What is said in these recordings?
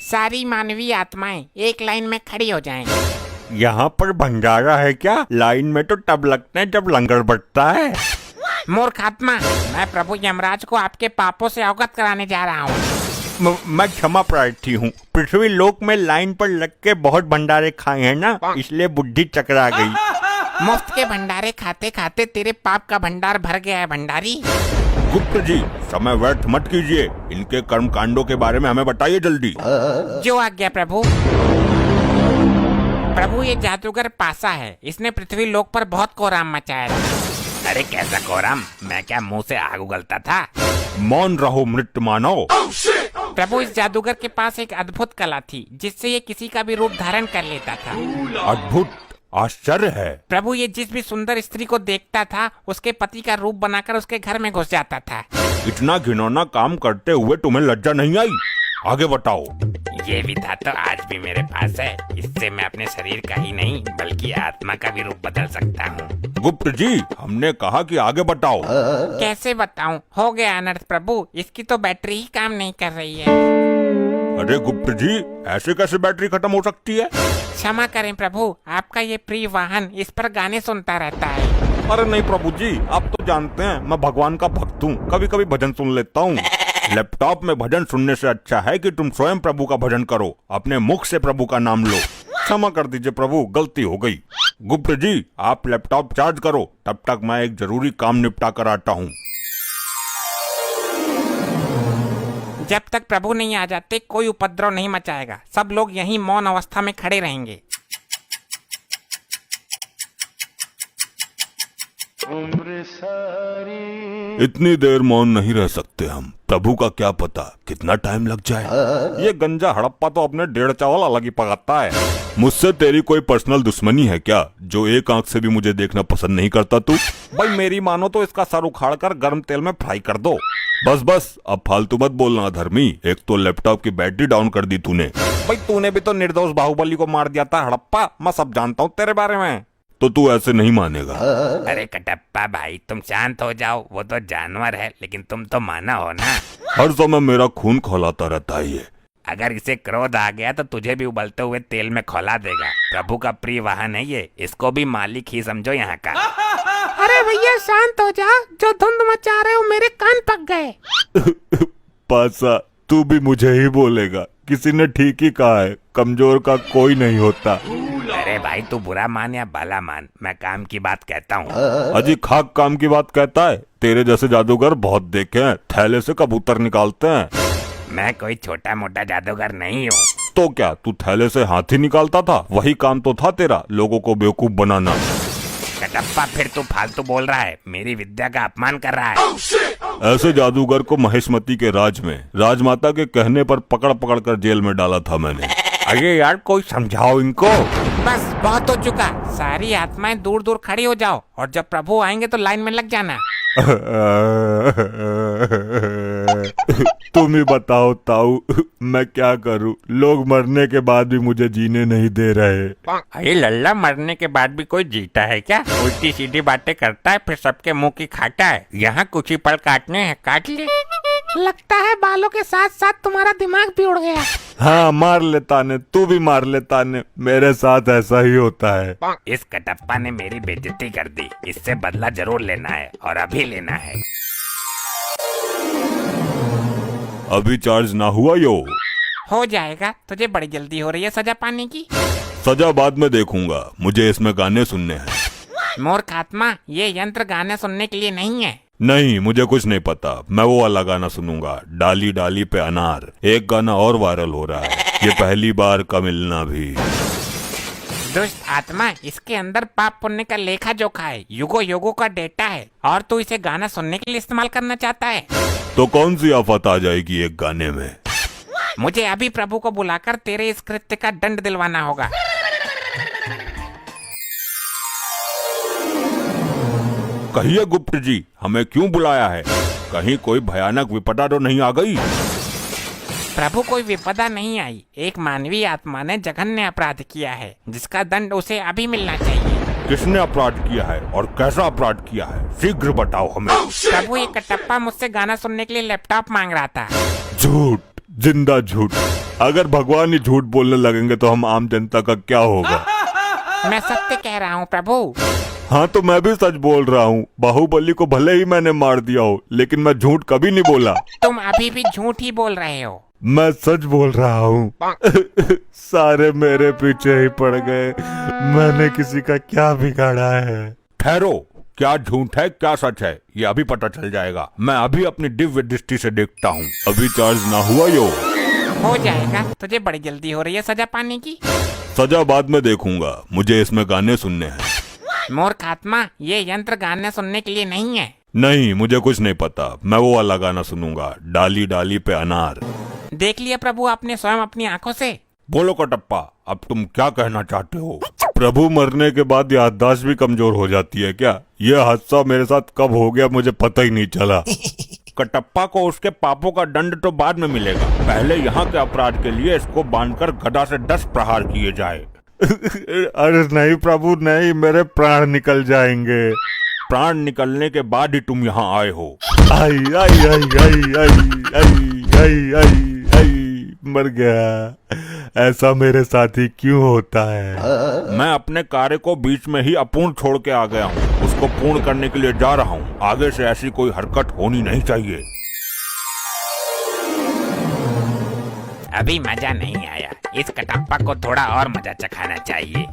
सारी मानवीय आत्माएं एक लाइन में खड़ी हो जाएं। यहाँ पर भंडारा है क्या? लाइन में तो तब लगते हैं जब लंगर बटता है। मूर्ख आत्मा, मैं प्रभु यमराज को आपके पापों से अवगत कराने जा रहा हूँ। मैं क्षमा प्रार्थी हूँ। पृथ्वी लोक में लाइन पर लग के बहुत भंडारे खाए हैं ना, इसलिए बुद्धि चकरा गई। मुफ्त के भंडारे खाते खाते तेरे पाप का भंडार भर गया है भंडारी। गुप्त जी, समय व्यर्थ मत कीजिए। इनके कर्म कांडों के बारे में हमें बताइए जल्दी। जो आज्ञा प्रभु। प्रभु, ये जादूगर पासा है, इसने पृथ्वी लोक पर बहुत कोहराम मचाया था। अरे कैसा कोहराम? मैं क्या मुंह से आग उगलता था? मौन रहो मृत मानव। प्रभु, इस जादूगर के पास एक अद्भुत कला थी जिससे ये किसी का भी रूप धारण कर लेता था। अद्भुत? आश्चर्य है। प्रभु, ये जिस भी सुंदर स्त्री को देखता था उसके पति का रूप बनाकर उसके घर में घुस जाता था। इतना घिनौना काम करते हुए तुम्हें लज्जा नहीं आई? आगे बताओ। ये भी था तो आज भी मेरे पास है। इससे मैं अपने शरीर का ही नहीं बल्कि आत्मा का भी रूप बदल सकता हूँ। गुप्त जी, हमने कहा कि आगे बताओ। कैसे बताऊं? हो गया अनर्थ प्रभु, इसकी तो बैटरी ही काम नहीं कर रही है। अरे गुप्त जी, ऐसे कैसे बैटरी खत्म हो सकती है? क्षमा करें प्रभु, आपका ये प्रिय वाहन इस पर गाने सुनता रहता है। अरे नहीं प्रभु जी, आप तो जानते हैं मैं भगवान का भक्त हूँ, कभी कभी भजन सुन लेता हूँ। लैपटॉप में भजन सुनने से अच्छा है कि तुम स्वयं प्रभु का भजन करो, अपने मुख से प्रभु का नाम लो। क्षमा कर दीजिए प्रभु, गलती हो गई। गुप्त जी, आप लैपटॉप चार्ज करो, तब तक मैं एक जरूरी काम निपटा कर आता हूँ। जब तक प्रभु नहीं आ जाते कोई उपद्रव नहीं मचाएगा। सब लोग यहीं मौन अवस्था में खड़े रहेंगे। इतनी देर मौन नहीं रह सकते हम। प्रभु का क्या पता कितना टाइम लग जाए। ये गंजा हड़प्पा तो अपने डेढ़ चावल अलग ही पकाता है। मुझसे तेरी कोई पर्सनल दुश्मनी है क्या, जो एक आंख से भी मुझे देखना पसंद नहीं करता तू? भाई मेरी मानो तो इसका सर उखाड़ कर गर्म तेल में फ्राई कर दो। बस बस, अब फालतू मत बोलना धर्मी। एक तो लैपटॉप की बैटरी डाउन कर दी तूने। भाई तूने भी तो निर्दोष बाहुबली को मार दिया था हड़प्पा, मैं सब जानता हूँ तेरे बारे में। तो तू ऐसे नहीं मानेगा। अरे कटप्पा भाई, तुम शांत हो जाओ। वो तो जानवर है लेकिन तुम तो माना हो ना। हर समय मेरा खून खौलाता रहता है ये। अगर इसे क्रोध आ गया तो तुझे भी उबलते हुए तेल में खौला देगा। प्रभु का प्रिय वाहन है ये, इसको भी मालिक ही समझो यहाँ का। अरे भैया शांत हो जा, जो धुंध मचा रहे हो मेरे कान पक गए। पासा, तू भी मुझे ही बोलेगा? किसी ने ठीक ही कहा है, कमजोर का कोई नहीं होता। अरे भाई, तू बुरा मान या भला मान, मैं काम की बात कहता हूँ। अजी खाक काम की बात कहता है? तेरे जैसे जादूगर बहुत देखे हैं, थैले से कबूतर निकालते हैं। मैं कोई छोटा मोटा जादूगर नहीं हूँ। तो क्या तू थैले से हाथी निकालता था? वही काम तो था तेरा, लोगों को बेवकूफ बनाना। कटप्पा, फिर तू फालतू बोल रहा है, मेरी विद्या का अपमान कर रहा है। ऐसे जादूगर को महेशमती के राज में राजमाता के कहने पर पकड़ पकड़ कर जेल में डाला था मैंने। अरे यार, कोई समझाओ इनको। बस बहुत हो चुका, सारी आत्माएं दूर दूर खड़ी हो जाओ और जब प्रभु आएंगे तो लाइन में लग जाना। तुम ही बताओ ताऊ, मैं क्या करूं? लोग मरने के बाद भी मुझे जीने नहीं दे रहे। अरे लल्ला, मरने के बाद भी कोई जीता है क्या? उल्टी सीधी बातें करता है फिर सबके मुंह की खाता है। यहाँ कुछ ही पल काटने हैं, काट ले। लगता है बालों के साथ साथ तुम्हारा दिमाग भी उड़ गया। हाँ, मार लेता ने, तू भी मार लेता ने, मेरे साथ ऐसा ही होता है। इस कटप्पा ने मेरी बेइज्जती कर दी, इससे बदला जरूर लेना है और अभी लेना है। अभी चार्ज ना हुआ यो? हो जाएगा, तुझे बड़ी जल्दी हो रही है सजा पाने की। सजा बाद में देखूंगा, मुझे इसमें गाने सुनने हैं। मूर्ख आत्मा, ये यंत्र गाने सुनने के लिए नहीं है। नहीं, मुझे कुछ नहीं पता। मैं वो वाला गाना सुनूंगा, डाली डाली पे अनार। एक गाना और वायरल हो रहा है, ये पहली बार का मिलना भी। दुष्ट आत्मा, इसके अंदर पाप पुण्य का लेखा जोखा है, युगो युगो का डेटा है और तू इसे गाना सुनने के लिए इस्तेमाल करना चाहता है। तो कौन सी आफत आ जाएगी एक गाने में? मुझे अभी प्रभु को बुलाकर तेरे इस कृत्य का दंड दिलवाना होगा। कहिए गुप्त जी, हमें क्यों बुलाया है? कहीं कोई भयानक विपदा तो नहीं आ गई? प्रभु, कोई विपदा नहीं आई। एक मानवीय आत्मा ने जघन्य अपराध किया है जिसका दंड उसे अभी मिलना चाहिए। किसने अपराध किया है और कैसा अपराध किया है? शीघ्र बताओ हमें। प्रभु, ये कटप्पा मुझसे गाना सुनने के लिए लैपटॉप मांग रहा था। झूठ! जिंदा झूठ। अगर भगवान ही झूठ बोलने लगेंगे तो हम आम जनता का क्या होगा। मैं सत्य कह रहा हूँ प्रभु। हाँ तो मैं भी सच बोल रहा हूँ। बाहुबली को भले ही मैंने मार दिया हो, लेकिन मैं झूठ कभी नहीं बोला। तुम अभी भी झूठ ही बोल रहे हो। मैं सच बोल रहा हूँ। सारे मेरे पीछे ही पड़ गए। मैंने किसी का क्या बिगाड़ा है। ठहरो, क्या झूठ है क्या सच है ये अभी पता चल जाएगा। मैं अभी अपनी दिव्य दृष्टि से देखता हूँ। अभी चार्ज ना हुआ यो। हो जाएगा, तुझे बड़ी जल्दी हो रही है सजा पाने की। सजा बाद में देखूंगा, मुझे इसमें गाने सुनने हैं। मूर्ख आत्मा, ये यंत्र गाने सुनने के लिए नहीं है। नहीं, मुझे कुछ नहीं पता। मैं वो वाला गाना सुनूंगा, डाली डाली पे अनार। देख लिया प्रभु आपने स्वयं अपनी आंखों से। बोलो कटप्पा, अब तुम क्या कहना चाहते हो। प्रभु मरने के बाद याददाश्त भी कमजोर हो जाती है क्या। यह हादसा मेरे साथ कब हो गया मुझे पता ही नहीं चला। कटप्पा को उसके पापों का दंड तो बाद में मिलेगा। पहले यहाँ के अपराध के लिए इसको बांधकर गदा से 10 प्रहार किए जाए। अरे नहीं प्रभु नहीं, मेरे प्राण निकल जाएंगे। प्राण निकलने के बाद ही तुम यहाँ आए हो। आई आई आई आई आई आई आई आई आई मर गया। ऐसा मेरे साथ ही क्यों होता है। मैं अपने कार्य को बीच में ही अपूर्ण छोड़ के आ गया हूँ। उसको पूर्ण करने के लिए जा रहा हूँ। आगे से ऐसी कोई हरकत होनी नहीं चाहिए। अभी मजा नहीं आया, इस कटप्पा को थोड़ा और मजा चखाना चाहिए।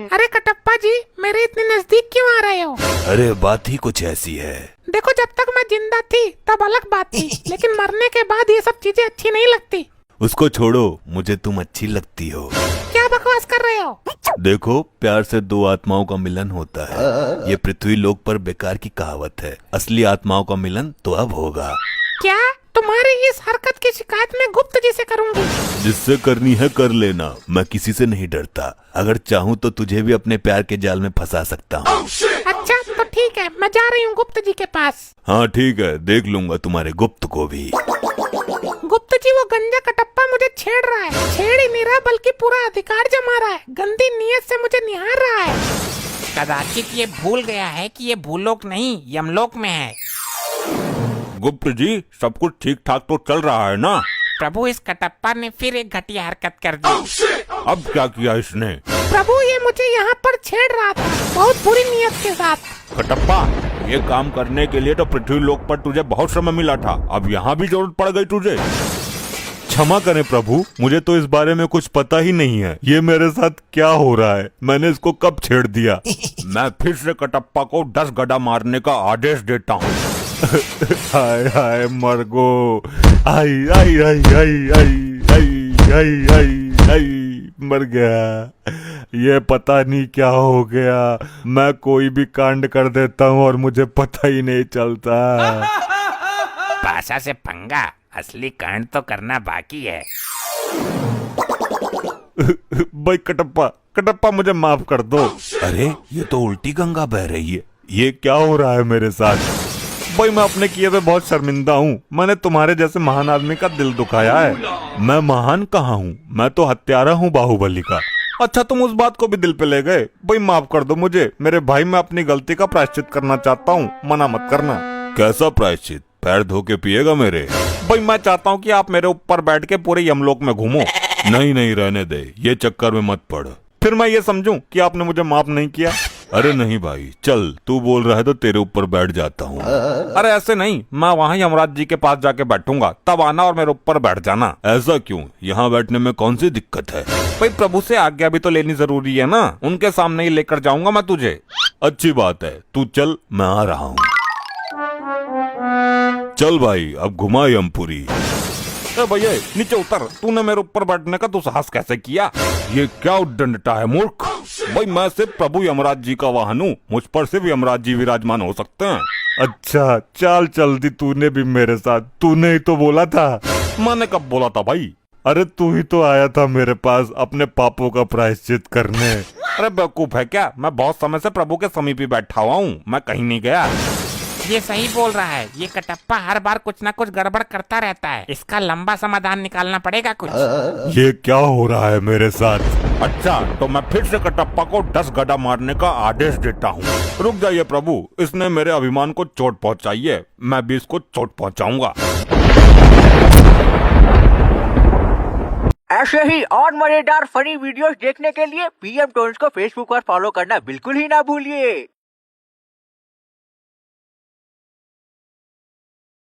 अरे कटप्पा जी, मेरे इतने नजदीक क्यों आ रहे हो। अरे बात ही कुछ ऐसी है। देखो, जब तक मैं जिंदा थी तब अलग बात थी, लेकिन मरने के बाद ये सब चीजें अच्छी नहीं लगती। उसको छोड़ो, मुझे तुम अच्छी लगती हो। क्या बकवास कर रहे हो। देखो, प्यार से 2 आत्माओं का मिलन होता है। ये पृथ्वी लोक पर बेकार की कहावत है। असली आत्माओं का मिलन तो अब होगा। क्या तुम्हारी इस हरकत की शिकायत मैं गुप्त जी से करूंगी। जिससे करनी है कर लेना, मैं किसी से नहीं डरता। अगर चाहूँ तो तुझे भी अपने प्यार के जाल में फंसा सकता हूँ। अच्छा तो ठीक है, मैं जा रही हूँ गुप्त जी के पास। हाँ ठीक है, देख लूंगा तुम्हारे गुप्त को भी। गुप्त जी, वो गंजा कटप्पा मुझे छेड़ रहा है। छेड़ ही नहीं रहा बल्कि पूरा अधिकार जमा रहा है। गंदी नीयत से मुझे निहार रहा है। कदाचित ये भूल गया है कि ये भूलोक नहीं यमलोक में है। गुप्त जी, सब कुछ ठीक ठाक तो चल रहा है ना। प्रभु, इस कटप्पा ने फिर एक घटिया हरकत कर दी। अब क्या किया इसने। प्रभु, ये मुझे यहाँ पर छेड़ रहा था बहुत बुरी नीयत के साथ। कटप्पा, ये काम करने के लिए तो पृथ्वी लोक पर तुझे बहुत समय मिला था। अब यहाँ भी जरूरत पड़ गई तुझे। क्षमा करें प्रभु, मुझे तो इस बारे में कुछ पता ही नहीं है। ये मेरे साथ क्या हो रहा है, मैंने इसको कब छेड़ दिया। मैं फिर से कटप्पा को 10 गदा मारने का आदेश देता हूँ। हाय हाय मरगो, आई आई आई आई आई आई आई आई आई मर गया। ये पता नहीं क्या हो गया। मैं कोई भी कांड कर देता हूँ और मुझे पता ही नहीं चलता। पासा से पंगा, असली कांड तो करना बाकी है। भाई कटप्पा, कटप्पा मुझे माफ कर दो। अरे ये तो उल्टी गंगा बह रही है। ये क्या हो रहा है मेरे साथ। भाई मैं अपने किए पे बहुत शर्मिंदा हूँ। मैंने तुम्हारे जैसे महान आदमी का दिल दुखाया है। मैं महान कहाँ हूँ, मैं तो हत्यारा हूँ बाहुबली का। अच्छा तुम उस बात को भी दिल पे ले गए। भाई माफ कर दो मुझे। मेरे भाई, मैं अपनी गलती का प्रायश्चित करना चाहता हूँ, मना मत करना। कैसा प्रायश्चित, पैर धो के पिएगा मेरे। भाई मैं चाहता हूँ कि आप मेरे ऊपर बैठ के पूरे यमलोक में घूमो। नहीं नहीं रहने दे, ये चक्कर में मत पड़। फिर मैं ये समझूं कि आपने मुझे माफ नहीं किया। अरे नहीं भाई, चल तू बोल रहा है तो तेरे ऊपर बैठ जाता हूँ। अरे ऐसे नहीं, मैं वहाँ यमराज जी के पास जाके बैठूंगा, तब आना और मेरे ऊपर बैठ जाना। ऐसा क्यों, यहाँ बैठने में कौन सी दिक्कत है। भाई प्रभु से आज्ञा भी तो लेनी जरूरी है ना। उनके सामने ही लेकर जाऊंगा मैं तुझे। अच्छी बात है, तू चल, मैं आ रहा हूँ। चल भाई, अब घुमा यमपुरी। भैया नीचे उतर, तूने मेरे ऊपर बैठने का दुस्साहस कैसे किया। ये क्या उद्दंडता है मूर्ख। भाई मैं सिर्फ प्रभु यमराज जी का वाहन हूँ, मुझ पर सिर्फ यमराज जी विराजमान हो सकते हैं। अच्छा चल जल्दी, तूने भी मेरे साथ। तूने ही तो बोला था। मैंने कब बोला था भाई। अरे तू ही तो आया था मेरे पास अपने पापों का प्रायश्चित करने। अरे बेवकूफ है क्या, मैं बहुत समय से प्रभु के समीप ही बैठा हुआ हूँ, मैं कहीं नहीं गया। ये सही बोल रहा है, ये कटप्पा हर बार कुछ ना कुछ गड़बड़ करता रहता है। इसका लंबा समाधान निकालना पड़ेगा कुछ। ये क्या हो रहा है मेरे साथ? अच्छा, तो मैं फिर से कटप्पा को 10 गड्ढा मारने का आदेश देता हूँ। रुक जाइए प्रभु, इसने मेरे अभिमान को चोट पहुँचाई है, मैं भी इसको चोट पहुँचाऊंगा। ऐसे ही और मजेदार फनी वीडियोस देखने के लिए पीएम टोन्स को फेसबुक पर फॉलो करना बिल्कुल ही ना भूलिए।